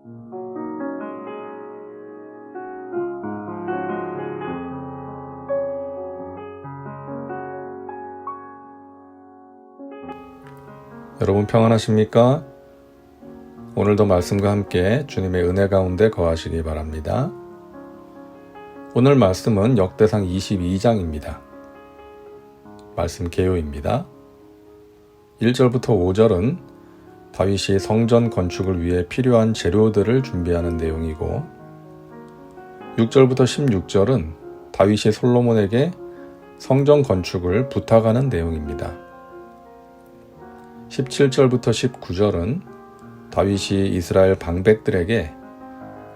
여러분 평안하십니까? 오늘도 말씀과 함께 주님의 은혜 가운데 거하시기 바랍니다. 오늘 말씀은 역대상 22장입니다. 말씀 개요입니다. 1절부터 5절은 다윗이 성전 건축을 위해 필요한 재료들을 준비하는 내용이고 6절부터 16절은 다윗이 솔로몬에게 성전 건축을 부탁하는 내용입니다. 17절부터 19절은 다윗이 이스라엘 방백들에게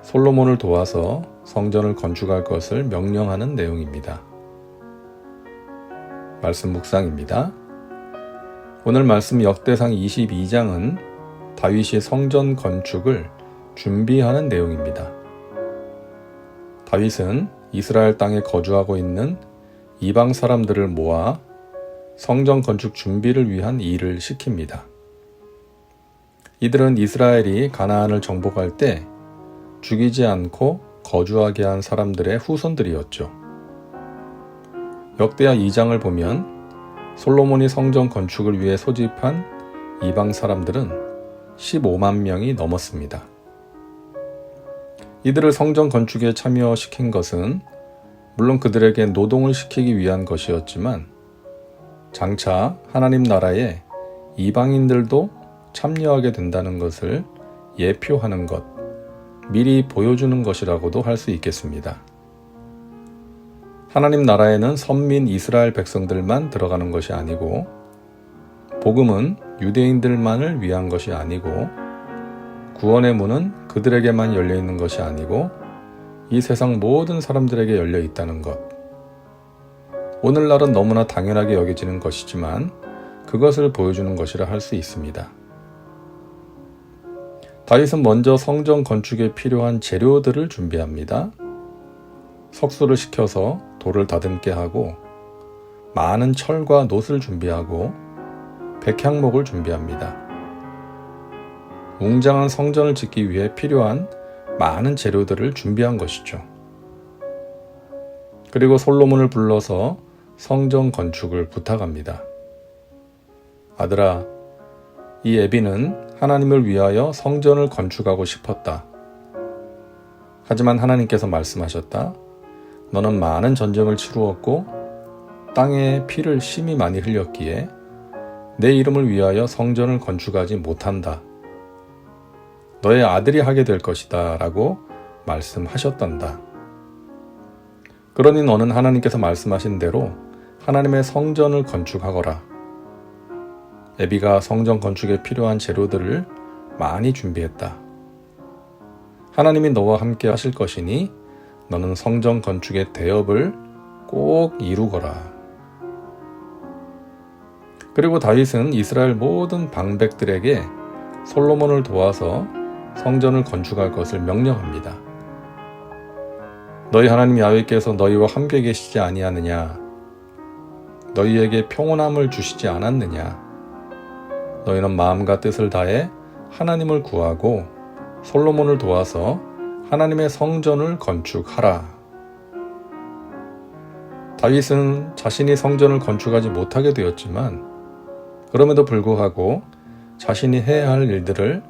솔로몬을 도와서 성전을 건축할 것을 명령하는 내용입니다. 말씀 묵상입니다. 오늘 말씀 역대상 22장은 다윗이 성전 건축을 준비하는 내용입니다. 다윗은 이스라엘 땅에 거주하고 있는 이방 사람들을 모아 성전 건축 준비를 위한 일을 시킵니다. 이들은 이스라엘이 가나안을 정복할 때 죽이지 않고 거주하게 한 사람들의 후손들이었죠. 역대하 2장을 보면 솔로몬이 성전 건축을 위해 소집한 이방 사람들은 15만 명이 넘었습니다. 이들을 성전 건축에 참여시킨 것은 물론 그들에게 노동을 시키기 위한 것이었지만 장차 하나님 나라에 이방인들도 참여하게 된다는 것을 예표하는 것, 미리 보여주는 것이라고도 할 수 있겠습니다. 하나님 나라에는 선민 이스라엘 백성들만 들어가는 것이 아니고 복음은 유대인들만을 위한 것이 아니고 구원의 문은 그들에게만 열려있는 것이 아니고 이 세상 모든 사람들에게 열려 있다는 것. 오늘날은 너무나 당연하게 여겨지는 것이지만 그것을 보여주는 것이라 할 수 있습니다. 다윗은 먼저 성전 건축에 필요한 재료들을 준비합니다. 석수를 식혀서 돌을 다듬게 하고 많은 철과 놋을 준비하고 백향목을 준비합니다. 웅장한 성전을 짓기 위해 필요한 많은 재료들을 준비한 것이죠. 그리고 솔로몬을 불러서 성전 건축을 부탁합니다. 아들아, 이 에비는 하나님을 위하여 성전을 건축하고 싶었다. 하지만 하나님께서 말씀하셨다. 너는 많은 전쟁을 치루었고 땅에 피를 심히 많이 흘렸기에 내 이름을 위하여 성전을 건축하지 못한다. 너의 아들이 하게 될 것이다 라고 말씀하셨단다. 그러니 너는 하나님께서 말씀하신 대로 하나님의 성전을 건축하거라. 에비가 성전 건축에 필요한 재료들을 많이 준비했다. 하나님이 너와 함께 하실 것이니 너는 성전 건축의 대업을 꼭 이루거라. 그리고 다윗은 이스라엘 모든 방백들에게 솔로몬을 도와서 성전을 건축할 것을 명령합니다. 너희 하나님 야훼께서 너희와 함께 계시지 아니하느냐? 너희에게 평온함을 주시지 않았느냐? 너희는 마음과 뜻을 다해 하나님을 구하고 솔로몬을 도와서 하나님의 성전을 건축하라. 다윗은 자신이 성전을 건축하지 못하게 되었지만 그럼에도 불구하고 자신이 해야 할 일들을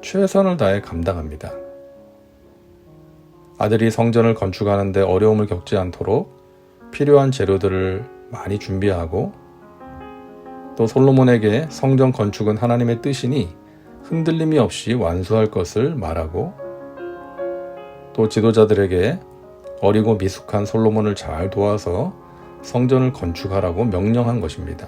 최선을 다해 감당합니다. 아들이 성전을 건축하는데 어려움을 겪지 않도록 필요한 재료들을 많이 준비하고 또 솔로몬에게 성전 건축은 하나님의 뜻이니 흔들림이 없이 완수할 것을 말하고 또 지도자들에게 어리고 미숙한 솔로몬을 잘 도와서 성전을 건축하라고 명령한 것입니다.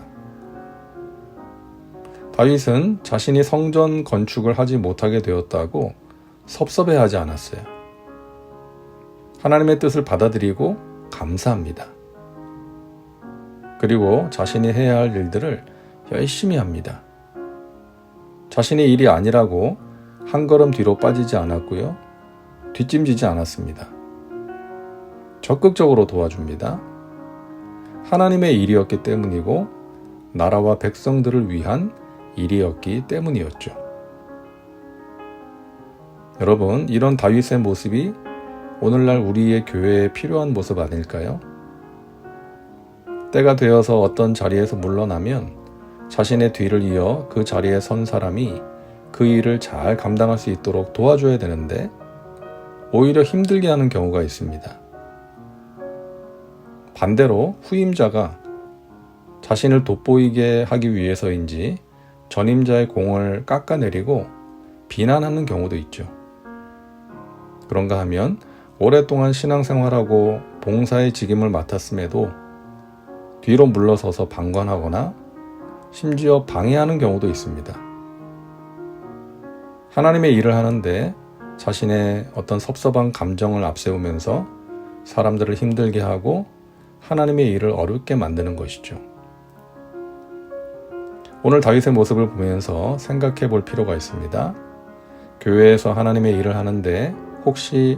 다윗은 자신이 성전 건축을 하지 못하게 되었다고 섭섭해하지 않았어요. 하나님의 뜻을 받아들이고 감사합니다. 그리고 자신이 해야 할 일들을 열심히 합니다. 자신의 일이 아니라고 한 걸음 뒤로 빠지지 않았고요. 뒷짐지지 않았습니다. 적극적으로 도와줍니다. 하나님의 일이었기 때문이고 나라와 백성들을 위한 일이었기 때문이었죠. 여러분, 이런 다윗의 모습이 오늘날 우리의 교회에 필요한 모습 아닐까요? 때가 되어서 어떤 자리에서 물러나면 자신의 뒤를 이어 그 자리에 선 사람이 그 일을 잘 감당할 수 있도록 도와줘야 되는데 오히려 힘들게 하는 경우가 있습니다. 반대로 후임자가 자신을 돋보이게 하기 위해서인지 전임자의 공을 깎아내리고 비난하는 경우도 있죠. 그런가 하면 오랫동안 신앙생활하고 봉사의 직임을 맡았음에도 뒤로 물러서서 방관하거나 심지어 방해하는 경우도 있습니다. 하나님의 일을 하는데 자신의 어떤 섭섭한 감정을 앞세우면서 사람들을 힘들게 하고 하나님의 일을 어렵게 만드는 것이죠. 오늘 다윗의 모습을 보면서 생각해 볼 필요가 있습니다. 교회에서 하나님의 일을 하는데 혹시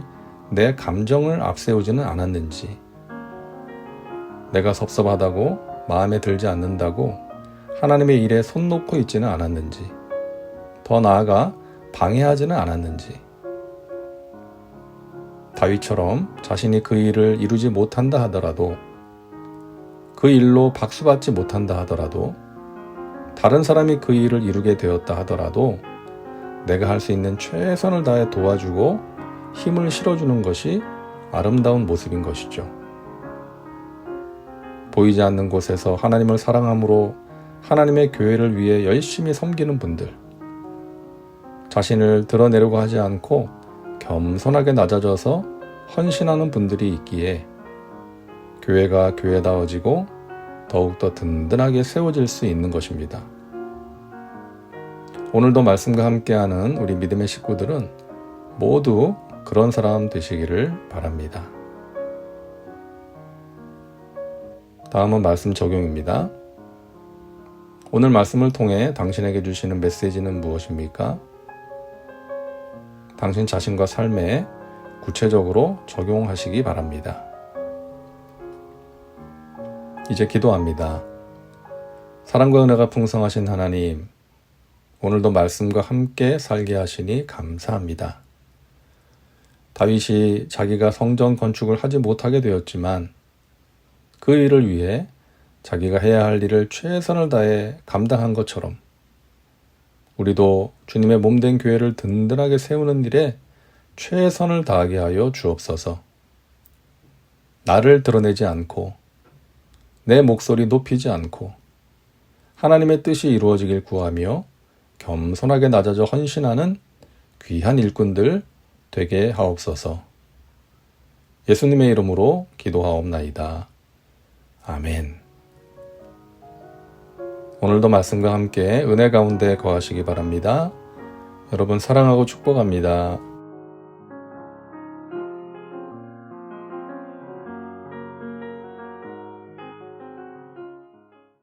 내 감정을 앞세우지는 않았는지, 내가 섭섭하다고 마음에 들지 않는다고 하나님의 일에 손 놓고 있지는 않았는지, 더 나아가 방해하지는 않았는지, 다윗처럼 자신이 그 일을 이루지 못한다 하더라도, 그 일로 박수받지 못한다 하더라도, 다른 사람이 그 일을 이루게 되었다 하더라도 내가 할 수 있는 최선을 다해 도와주고 힘을 실어주는 것이 아름다운 모습인 것이죠. 보이지 않는 곳에서 하나님을 사랑함으로 하나님의 교회를 위해 열심히 섬기는 분들, 자신을 드러내려고 하지 않고 겸손하게 낮아져서 헌신하는 분들이 있기에 교회가 교회다워지고 더욱더 든든하게 세워질 수 있는 것입니다. 오늘도 말씀과 함께하는 우리 믿음의 식구들은 모두 그런 사람 되시기를 바랍니다. 다음은 말씀 적용입니다. 오늘 말씀을 통해 당신에게 주시는 메시지는 무엇입니까? 당신 자신과 삶에 구체적으로 적용하시기 바랍니다. 이제 기도합니다. 사랑과 은혜가 풍성하신 하나님, 오늘도 말씀과 함께 살게 하시니 감사합니다. 다윗이 자기가 성전 건축을 하지 못하게 되었지만 그 일을 위해 자기가 해야 할 일을 최선을 다해 감당한 것처럼 우리도 주님의 몸된 교회를 든든하게 세우는 일에 최선을 다하게 하여 주옵소서. 나를 드러내지 않고 내 목소리 높이지 않고 하나님의 뜻이 이루어지길 구하며 겸손하게 낮아져 헌신하는 귀한 일꾼들 되게 하옵소서. 예수님의 이름으로 기도하옵나이다. 아멘. 오늘도 말씀과 함께 은혜 가운데 거하시기 바랍니다. 여러분 사랑하고 축복합니다.